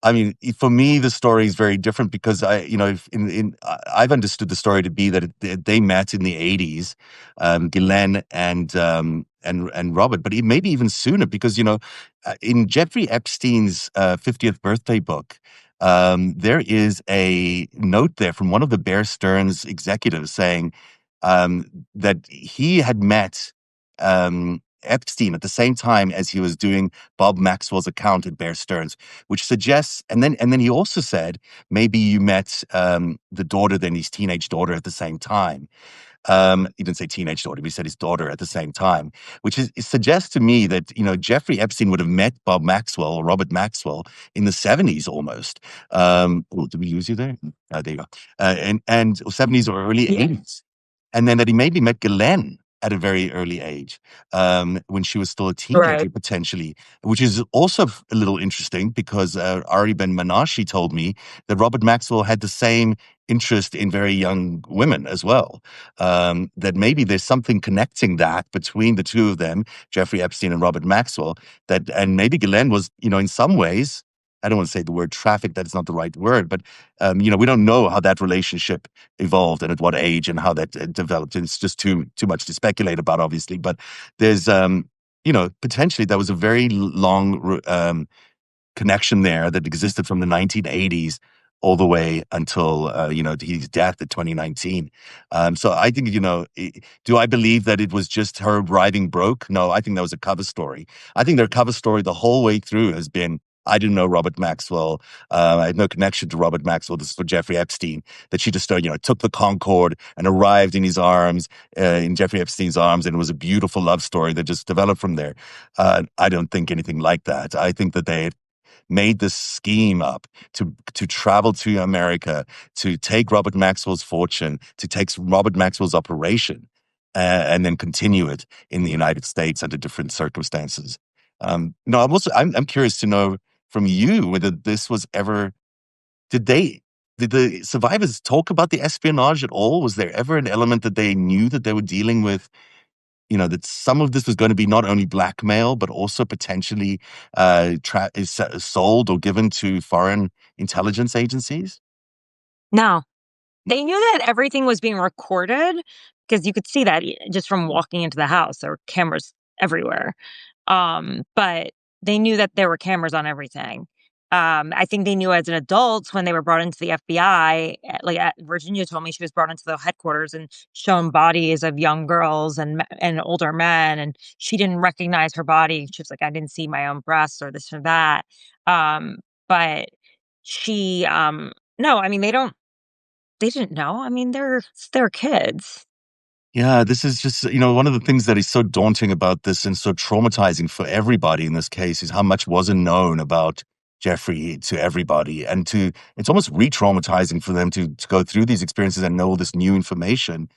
I mean, for me, the story is very different because I've understood the story to be that they met in the 80s, Ghislaine and Robert, but maybe even sooner because, in Jeffrey Epstein's 50th birthday book, there is a note there from one of the Bear Stearns executives saying that he had met Epstein at the same time as he was doing Bob Maxwell's account at Bear Stearns, which suggests, and then he also said, maybe you met the daughter, then his teenage daughter at the same time. He didn't say teenage daughter, but he said his daughter at the same time, which it suggests to me that, Jeffrey Epstein would have met Bob Maxwell or Robert Maxwell in the 70s almost. Did we lose you there? There you go. And 70s or early 80s. And then that he maybe met Ghislaine at a very early age, when she was still a teenager, potentially, which is also a little interesting because Ari Ben Menashe told me that Robert Maxwell had the same interest in very young women as well. That maybe there's something connecting that between the two of them, Jeffrey Epstein and Robert Maxwell, and maybe Ghislaine was, in some ways, I don't want to say the word traffic, that's not the right word, but, we don't know how that relationship evolved and at what age and how that developed. And it's just too much to speculate about, obviously. But there's, potentially there was a very long connection there that existed from the 1980s all the way until, his death in 2019. So I think, do I believe that it was just her riding broke? No, I think that was a cover story. I think their cover story the whole way through has been, I didn't know Robert Maxwell. I had no connection to Robert Maxwell. This is for Jeffrey Epstein. That she just, took the Concorde and arrived in his arms, in Jeffrey Epstein's arms, and it was a beautiful love story that just developed from there. I don't think anything like that. I think that they made this scheme up to travel to America, to take Robert Maxwell's fortune, to take Robert Maxwell's operation, and then continue it in the United States under different circumstances. I'm curious to know from you whether this was ever, did the survivors talk about the espionage at all? Was there ever an element that they knew that they were dealing with, that some of this was going to be not only blackmail, but also potentially sold or given to foreign intelligence agencies? No, They knew that everything was being recorded because you could see that just from walking into the house. There were cameras everywhere. But they knew that there were cameras on everything. I think they knew as an adult when they were brought into the FBI, like Virginia told me she was brought into the headquarters and shown bodies of young girls and older men, and she didn't recognize her body. She was like, "I didn't see my own breasts or this or that." But she, no, I mean they didn't know. I mean they're kids. Yeah, this is just, one of the things that is so daunting about this and so traumatizing for everybody in this case is how much wasn't known about Jeffrey to everybody. And it's almost re-traumatizing for them to go through these experiences and know all this new information,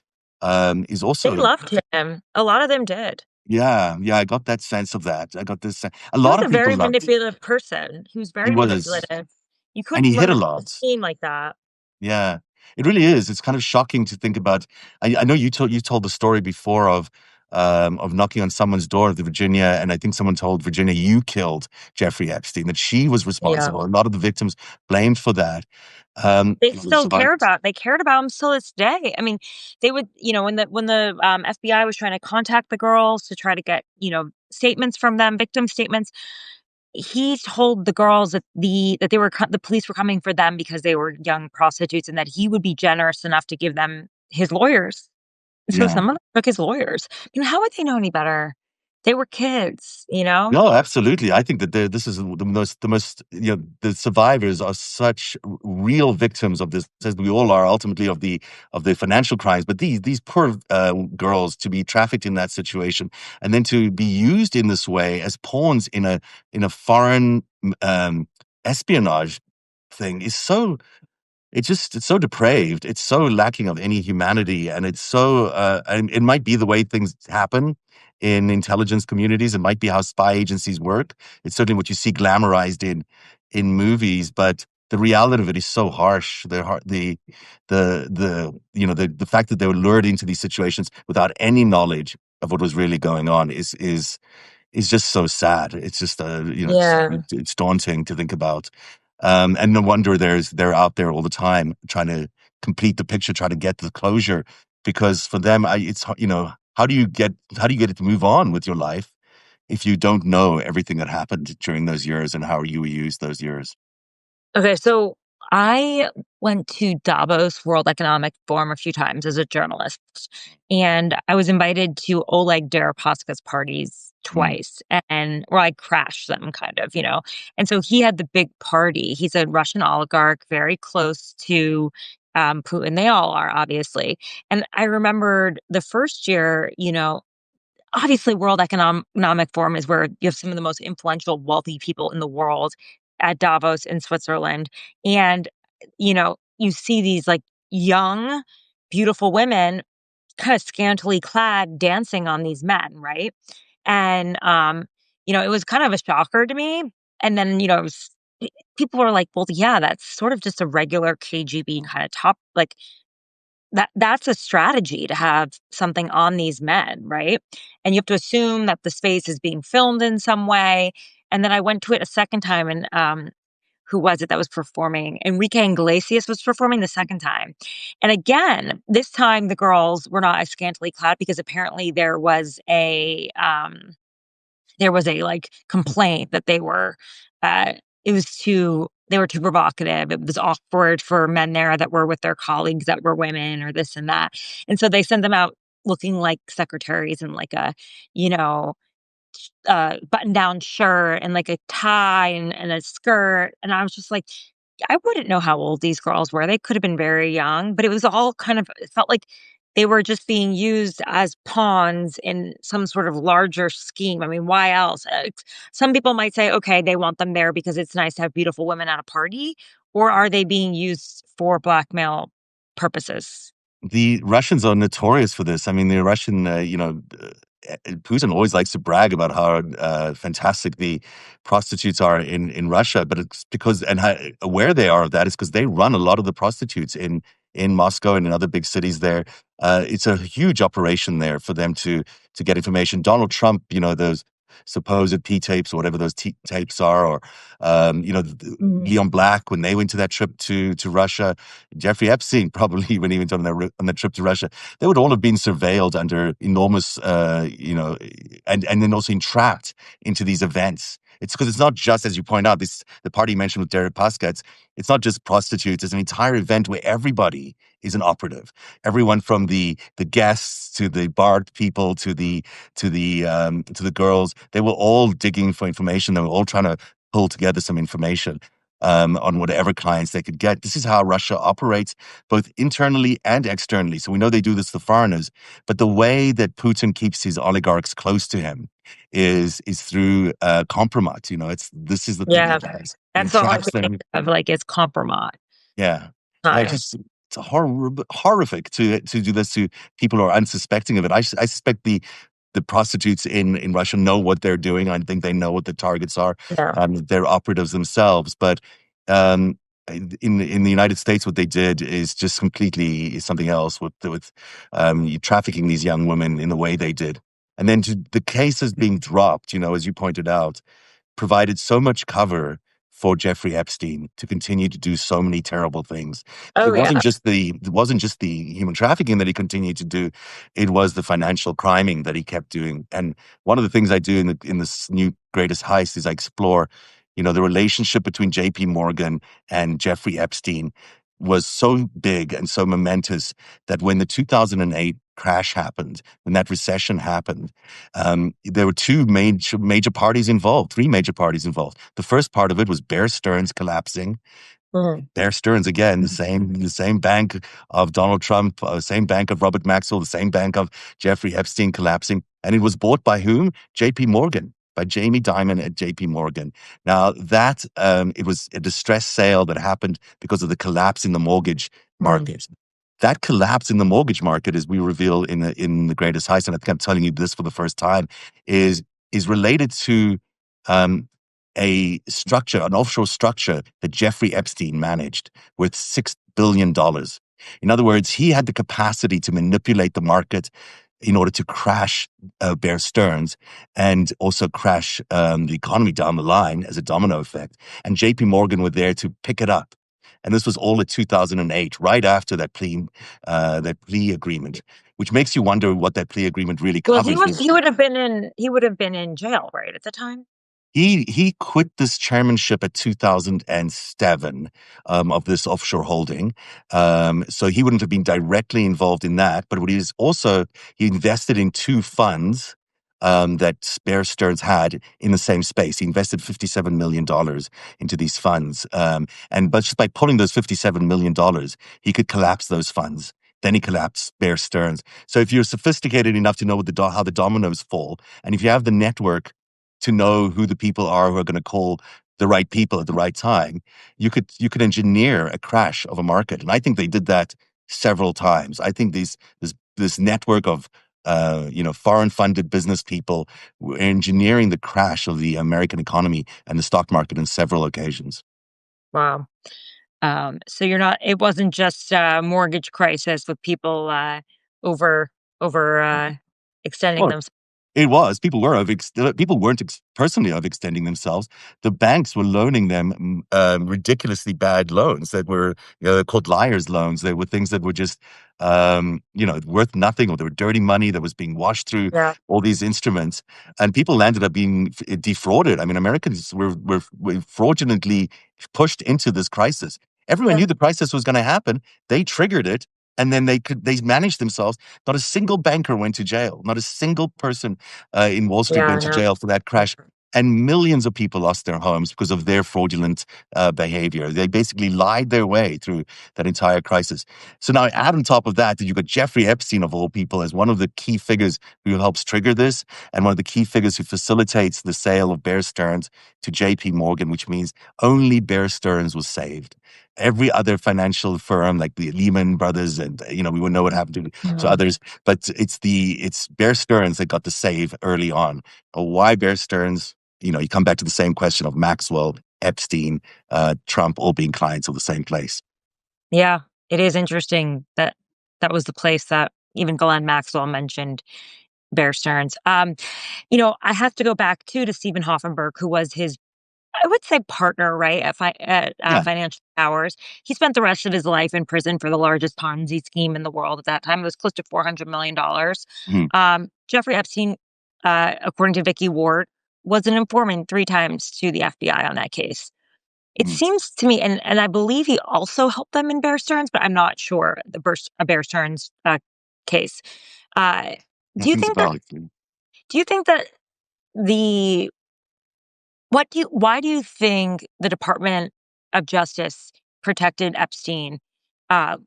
is They also, loved him. A lot of them did. yeah, yeah, I got that sense of that. I got this, a He was lot of a people very loved it. manipulative person. He was He very was, manipulative. You and couldn't he hit run a a lot. team like that. Yeah, it really is. It's kind of shocking to think about. I know you told the story before of knocking on someone's door of the Virginia, and I think someone told Virginia you killed Jeffrey Epstein, that she was Yeah. responsible. A lot of the victims blamed for that. They A lot of the still survivors. they cared about him still this day. I mean, they would, when the FBI was trying to contact the girls to try to get, statements from them, victim statements, he told the girls that the police were coming for them because they were young prostitutes and that he would be generous enough to give them his lawyers. So Yeah. some of them took his lawyers. How would they know any better? They were kids, you know? No, absolutely. I think that this is the most, the survivors are such real victims of this, as we all are ultimately of the financial crimes. But these poor girls to be trafficked in that situation and then to be used in this way as pawns in a foreign um, espionage thing is so it's so depraved. It's so lacking of any humanity, and it's so and it might be the way things happen in intelligence communities. It might be how spy agencies work. It's certainly what you see glamorized in movies, but the reality of it is so harsh. The fact that they were lured into these situations without any knowledge of what was really going on is just so sad. It's just Yeah. it's daunting to think about. And no wonder they're out there all the time trying to complete the picture, trying to get the closure. Because for them, it's how do you get it to move on with your life if you don't know everything that happened during those years and how you used those years? Okay, so I went to Davos World Economic Forum a few times as a journalist, and I was invited to Oleg Deripaska's parties Mm. twice, and or I crashed them kind of, you know. And so he had the big party. He's a Russian oligarch, very close to Putin. They all are, obviously. And I remembered the first year, obviously World Economic Forum is where you have some of the most influential, wealthy people in the world at Davos in Switzerland. And, you see these like young, beautiful women kind of scantily clad dancing on these men, right? And, it was kind of a shocker to me. And then, people were like, well, yeah, that's sort of just a regular KGB kind of top, like that's a strategy to have something on these men, right? And you have to assume that the space is being filmed in some way. And then I went to it a second time, and who was it that was performing? Enrique Iglesias was performing the second time. And again, this time the girls were not as scantily clad because apparently there was a like complaint that uh they were too provocative. It was awkward for men there that were with their colleagues that were women or this and that. And so they sent them out looking like secretaries in like a, you know, button down shirt and like a tie and a skirt. And I was just like, I wouldn't know how old these girls were. They could have been very young, but it was all kind of, it felt like they were just being used as pawns in some sort of larger scheme. I mean, why else? Some people might say, okay, they want them there because it's nice to have beautiful women at a party, or are they being used for blackmail purposes? The Russians are notorious for this. I mean, the Russian, Putin always likes to brag about how fantastic the prostitutes are in Russia, but it's because and how aware they are of that is because they run a lot of the prostitutes in Moscow and in other big cities there. It's a huge operation there for them to get information. Donald Trump, those. supposed P tapes or whatever those tapes are, or Leon Black when they went to that trip to Russia, Jeffrey Epstein probably when he went on that trip to Russia, they would all have been surveilled under enormous, and then also entrapped into these events. It's because it's not just, as you point out, the party you mentioned with Derek Pasca. It's not just prostitutes. It's an entire event where everybody is an operative. Everyone from the guests to the bar people to the girls. They were all digging for information. They were all trying to pull together some information on whatever clients they could get. This is how Russia operates, both internally and externally. So we know they do this to foreigners, but the way that Putin keeps his oligarchs close to him is through compromise. This is the thing he Yeah, does. He that's all I entraps could think them. of, like, is compromise Yeah. Yeah, time. it's horrific to do this to people who are unsuspecting of it. I suspect the prostitutes in Russia know what they're doing. I think they know what the targets are. Yeah. They're operatives themselves. But um, in the United States, what they did is just completely something else with trafficking these young women in the way they did. And then the cases being dropped, as you pointed out, provided so much cover for Jeffrey Epstein to continue to do so many terrible things. It Oh, yeah. wasn't just the human trafficking that he continued to do; it was the financial criming that he kept doing. And one of the things I do in this new Greatest Heist is I explore, the relationship between J.P. Morgan and Jeffrey Epstein was so big and so momentous that when the 2008 crash happened, when that recession happened, there were three major parties involved. The first part of it was Bear Stearns collapsing. Bear Stearns, again, the same bank of Donald Trump, same bank of Robert Maxwell, the same bank of Jeffrey Epstein collapsing. And it was bought by whom? J.P. Morgan, by Jamie Dimon at J.P. Morgan. Now, it was a distressed sale that happened because of the collapse in the mortgage market. That collapse in the mortgage market, as we reveal in the Greatest Heist, and I think I'm telling you this for the first time, is related to an offshore structure that Jeffrey Epstein managed worth $6 billion. In other words, he had the capacity to manipulate the market in order to crash Bear Stearns and also crash the economy down the line as a domino effect. And JP Morgan were there to pick it up. And this was all in 2008, right after that plea agreement, which makes you wonder what that plea agreement really Well, covers. he would have been in jail, right, at the time? He quit this chairmanship at 2007 of this offshore holding, so he wouldn't have been directly involved in that. But what he invested in two funds that Bear Stearns had in the same space. He invested $57 million into these funds, but just by pulling those $57 million, he could collapse those funds. Then he collapsed Bear Stearns. So if you're sophisticated enough to know how the dominoes fall, and if you have the network to know who the people are who are going to call the right people at the right time, you could engineer a crash of a market. And I think they did that several times. I think this network of foreign funded business people were engineering the crash of the American economy and the stock market on several occasions. Wow. So it wasn't just a mortgage crisis with people over extending Well, themselves. it was. People weren't personally overextending themselves. The banks were loaning them ridiculously bad loans that were called liars loans. They were things that were just worth nothing, or they were dirty money that was being washed through Yeah. all these instruments, and people ended up being defrauded. I mean, Americans were fraudulently pushed into this crisis. Everyone Yeah. knew the crisis was going to happen. They triggered it, and then they managed themselves. Not a single banker went to jail. Not a single person in Wall Street Yeah, I went to know. jail for that crash. And millions of people lost their homes because of their fraudulent behavior. They basically lied their way through that entire crisis. So now add on top of that you've got Jeffrey Epstein, of all people, as one of the key figures who helps trigger this, and one of the key figures who facilitates the sale of Bear Stearns to J.P. Morgan, which means only Bear Stearns was saved. Every other financial firm, like the Lehman Brothers, and we wouldn't know what happened to others, but it's Bear Stearns that got the save early on. Why Bear Stearns? You come back to the same question of Maxwell, Epstein, Trump, all being clients of the same place. Yeah, it is interesting that that was the place that even Ghislaine Maxwell mentioned Bear Stearns. I have to go back too to Stephen Hoffenberg, who was his, I would say, partner, right, at Yeah. Financial Powers. He spent the rest of his life in prison for the largest Ponzi scheme in the world at that time. It was close to $400 million. Mhm. Jeffrey Epstein, according to Vicky Ward, was an informant 3 times to the FBI on that case. It Mhm. seems to me, and I believe he also helped them in Bear Stearns, but I'm not sure Bear Stearns case. Uh, do That you rings a think that? bell, actually. Do you think that the why do you think the Department of Justice protected Epstein? Uh,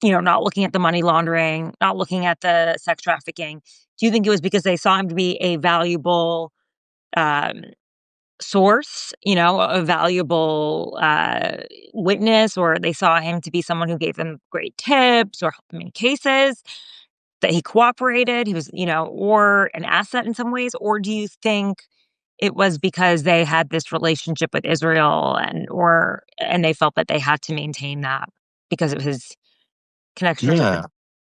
not looking at the money laundering, not looking at the sex trafficking. Do you think it was because they saw him to be a valuable um, source, a valuable witness, or they saw him to be someone who gave them great tips or helped them in cases, that he cooperated, he was, or an asset in some ways? Or do you think it was because they had this relationship with Israel and they felt that they had to maintain that because of his connections with Yeah.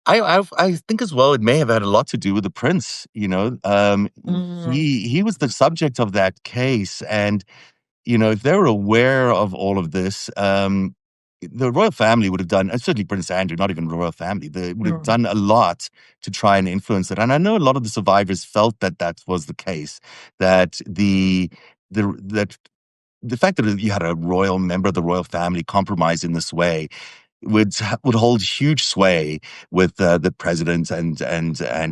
I think as well, it may have had a lot to do with the prince. Mm, He was the subject of that case, and if they were aware of all of this, the royal family would have done, and certainly Prince Andrew, not even the royal family, they would have mm, done a lot to try and influence it. And I know a lot of the survivors felt that that was the case, that that the fact that you had a royal member of the royal family compromise in this way would hold huge sway with the president and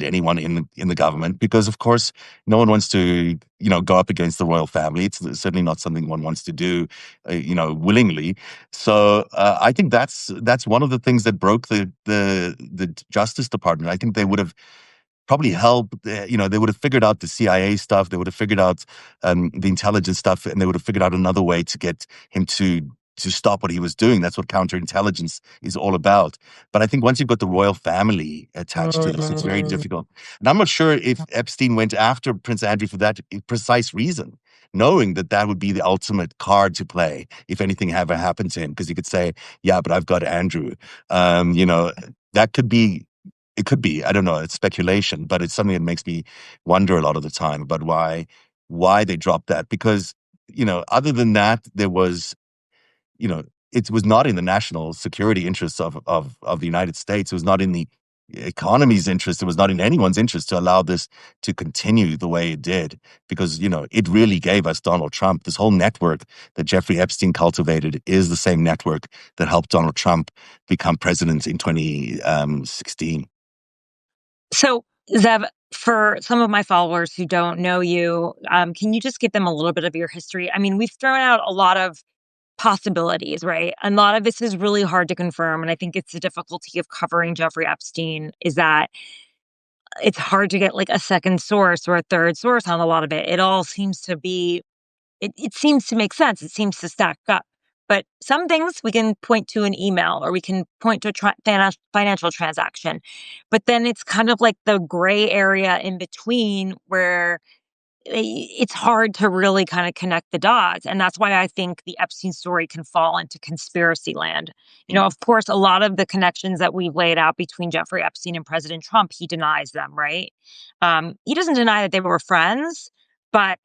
anyone in the government, because of course no one wants to go up against the royal family. It's certainly not something one wants to do willingly. So I think that's one of the things that broke the Justice Department. I think they would have probably helped. They would have figured out the CIA stuff. They would have figured out the intelligence stuff, and they would have figured out another way to get him to stop what he was doing. That's what counterintelligence is all about. But I think once you've got the royal family attached to this, it's very mm. difficult. And I'm not sure if Epstein went after Prince Andrew for that precise reason, knowing that that would be the ultimate card to play if anything ever happened to him, because he could say, "Yeah, but I've got Andrew." That could be. It could be. I don't know. It's speculation, but it's something that makes me wonder a lot of the time about why they dropped that. Because other than that, there was you know, it was not in the national security interests of the United States. It was not in the economy's interest. It was not in anyone's interest to allow this to continue the way it did, because, it really gave us Donald Trump. This whole network that Jeffrey Epstein cultivated is the same network that helped Donald Trump become president in 2016. So, Zev, for some of my followers who don't know you, can you just give them a little bit of your history? I mean, we've thrown out a lot of possibilities, right? A lot of this is really hard to confirm. And I think it's the difficulty of covering Jeffrey Epstein is that it's hard to get like a second source or a third source on a lot of it. It all seems to be, it seems to make sense. It seems to stack up. But some things we can point to an email or we can point to a financial transaction. But then it's kind of like the gray area in between where it's hard to really kind of connect the dots. And that's why I think the Epstein story can fall into conspiracy land. Of course, a lot of the connections that we've laid out between Jeffrey Epstein and President Trump, he denies them, right? He doesn't deny that they were friends, but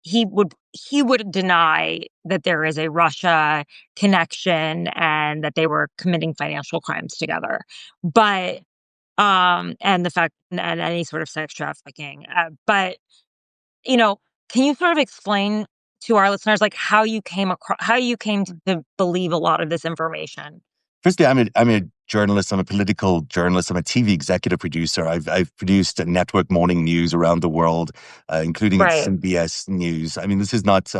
he would deny that there is a Russia connection and that they were committing financial crimes together. But and the fact and any sort of sex trafficking. But you know, can you sort of explain to our listeners, like, how you came to believe a lot of this information? Firstly, I'm a journalist. I'm a political journalist. I'm a TV executive producer. I've produced network morning news around the world, including at Right. CBS News. I mean, this is not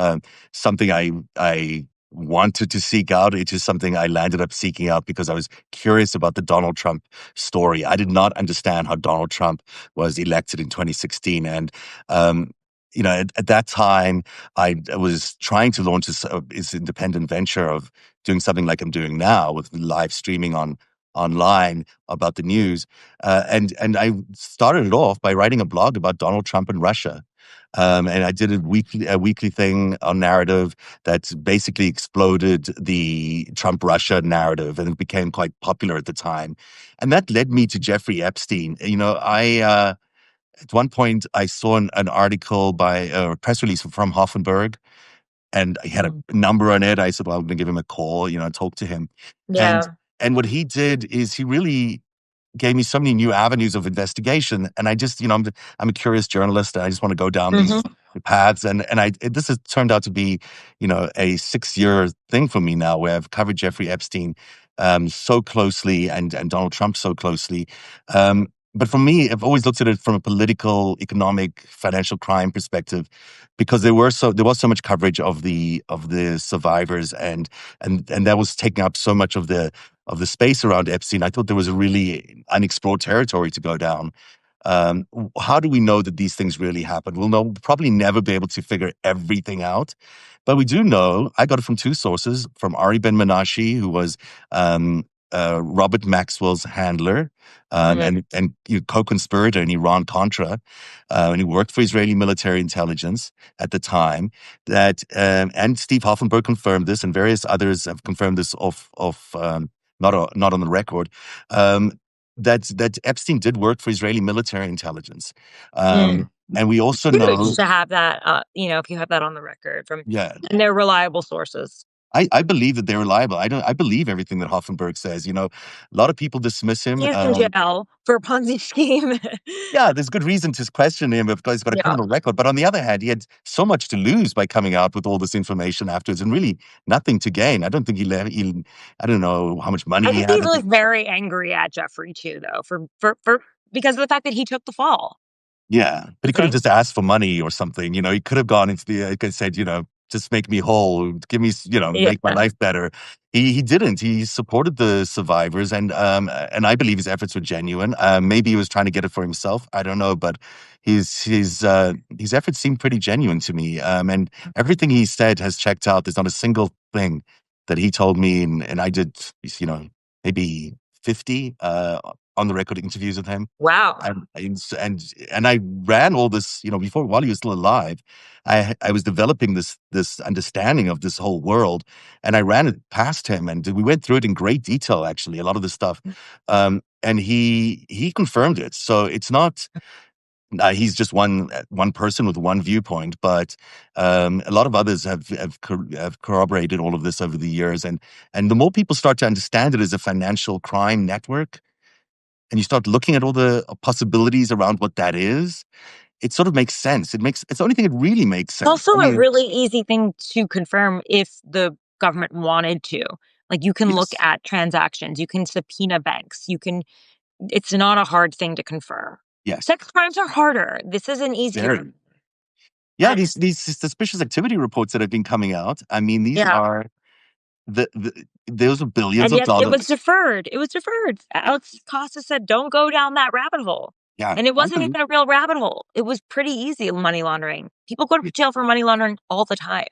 something I wanted to seek out. It's just something I landed up seeking out because I was curious about the Donald Trump story. I did not understand how Donald Trump was elected in 2016, and um, at that time, I was trying to launch this independent venture of doing something like I'm doing now with live streaming online about the news, and I started it off by writing a blog about Donald Trump and Russia, and I did a weekly thing on Narrative that basically exploded the Trump Russia narrative, and it became quite popular at the time, and that led me to Jeffrey Epstein. At one point, I saw an article by a press release from Hoffenberg, and he had a Mm. number on it. I said, "Well, I'm going to give him a call, talk to him." And Yeah. and what he did is he really gave me so many new avenues of investigation. And I just, I'm a curious journalist, and I just want to go down these Hmm. paths. This has turned out to be, a 6-year thing for me now, where I've covered Jeffrey Epstein so closely, and Donald Trump so closely. But for me, I've always looked at it from a political, economic, financial crime perspective, because there was so much coverage of the survivors, and that was taking up so much of the space around Epstein. I thought there was a really unexplored territory to go down. How do we know that these things really happened? We'll probably never be able to figure everything out, but we do know. I got it from two sources: from Ari Ben Menashe, who was Robert Maxwell's handler, and co-conspirator in Iran Contra, and he worked for Israeli military intelligence at the time. And Steve Hoffenberg confirmed this, and various others have confirmed this not on the record, that Epstein did work for Israeli military intelligence. Mm. And we also Huge know, to have that, if you have that on the record from, yeah, and they're reliable sources. I believe that they're reliable. I believe everything that Hoffenberg says. A lot of people dismiss him. He's in jail for a Ponzi scheme. Yeah, there's good reason to question him because he's got a Yeah. criminal record. But on the other hand, he had so much to lose by coming out with all this information afterwards, and really nothing to gain. I don't think I don't know how much money I he think had. he's like very angry at Jeffrey too, though, for because of the fact that he took the fall. Yeah, but I he could have think. just asked for money or something. He could have gone into he could have said, just make me whole, give me, Yeah. make my life better. He didn't. He supported the survivors, and I believe his efforts were genuine. Maybe he was trying to get it for himself. I don't know, but his efforts seem pretty genuine to me. And everything he said has checked out. There's not a single thing that he told me, and I did, maybe 50 on the record interviews with him. Wow. And I ran all this, before, while he was still alive. I was developing this understanding of this whole world, and I ran it past him, and we went through it in great detail. Actually, a lot of the stuff, and he confirmed it. So it's not. He's just one person with one viewpoint, but a lot of others have corroborated all of this over the years, and the more people start to understand it as a financial crime network, and you start looking at all the possibilities around what that is, it sort of makes sense. It's the only thing that really makes It's sense. also I a mean, really easy thing to confirm if the government wanted to. Like you can look yes, at transactions, you can subpoena banks, you can. It's not a hard thing to confirm. yes, Sex crimes are harder. This isn't easier. very. Yeah, these suspicious activity reports that have been coming out. I mean, these Yeah. are those are billions And of yet it dollars. was deferred. It was deferred. Alex Costa said, "Don't go down that rabbit hole." Yeah, And it I wasn't believe. even a real rabbit hole. It was pretty easy money laundering. People go to jail for money laundering all the time.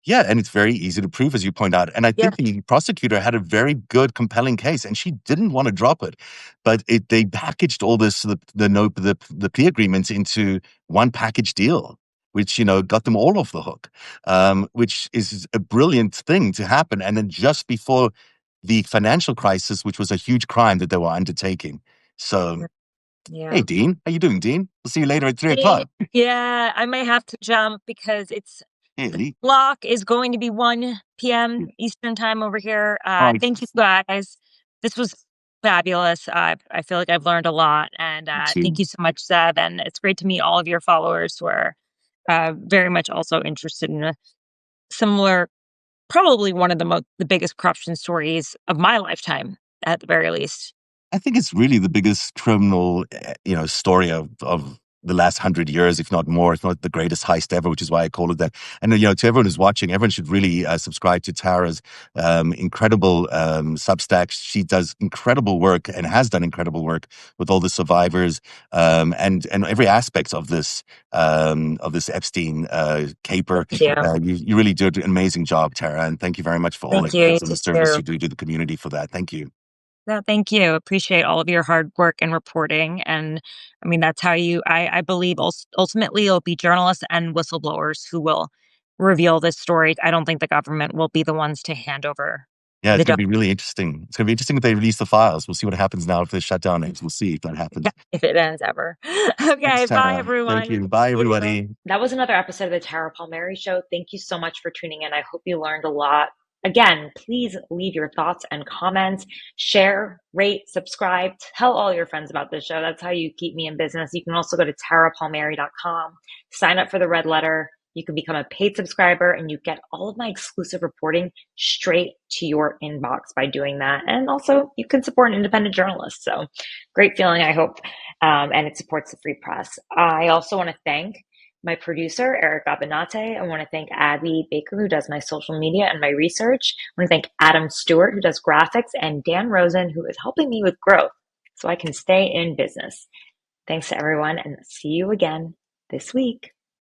Yeah, and it's very easy to prove, as you point out. And I Yeah. think the prosecutor had a very good, compelling case, and she didn't want to drop it. But they packaged all this, the plea agreements into one package deal, which got them all off the hook, which is a brilliant thing to happen. And then just before the financial crisis, which was a huge crime that they were undertaking. So, hey, Yeah. Dean, how you doing, Dean? We'll see you later at 3 o'clock. Hey, yeah, I may have to jump because it's Hey, the Lee. clock is going to be 1 p.m. Eastern time over here. Oh, Thank you guys. This was fabulous. I feel like I've learned a lot, and thank too. you so much, Zev. And it's great to meet all of your followers who are very much also interested in a similar, probably one of the biggest corruption stories of my lifetime, at the very least. I think it's really the biggest criminal, story of the last 100 years, if not more, if not the greatest heist ever, which is why I call it that. And to everyone who's watching, everyone should really subscribe to Tara's incredible Substack. She does incredible work and has done incredible work with all the survivors, and every aspect of this Epstein caper. Thank you. You really did an amazing job, Tara, and thank you very much for all Thank the you. You efforts and the service too. you do to the community for that. Thank you. No, thank you. Appreciate all of your hard work and reporting. And I mean, that's how I believe ultimately it'll be journalists and whistleblowers who will reveal this story. I don't think the government will be the ones to hand over Yeah, it's The going to be really interesting. It's going to be interesting if they release the files. We'll see what happens now if the shutdown ends. We'll see if that happens. if it ends ever. Thanks, Okay, bye Tara. Thank everyone. you. Bye, everybody. That was another episode of the Tara Palmeri Show. Thank you so much for tuning in. I hope you learned a lot. Again, please leave your thoughts and comments, share, rate, subscribe, tell all your friends about this show. That's how you keep me in business. You can also go to tarapalmeri.com, sign up for the red letter. You can become a paid subscriber and you get all of my exclusive reporting straight to your inbox by doing that. And also you can support an independent journalist. So great feeling, I hope. And it supports the free press. I also want to thank my producer, Eric Abinate. I want to thank Abby Baker, who does my social media and my research. I want to thank Adam Stewart, who does graphics, and Dan Rosen, who is helping me with growth so I can stay in business. Thanks to everyone, and see you again this week.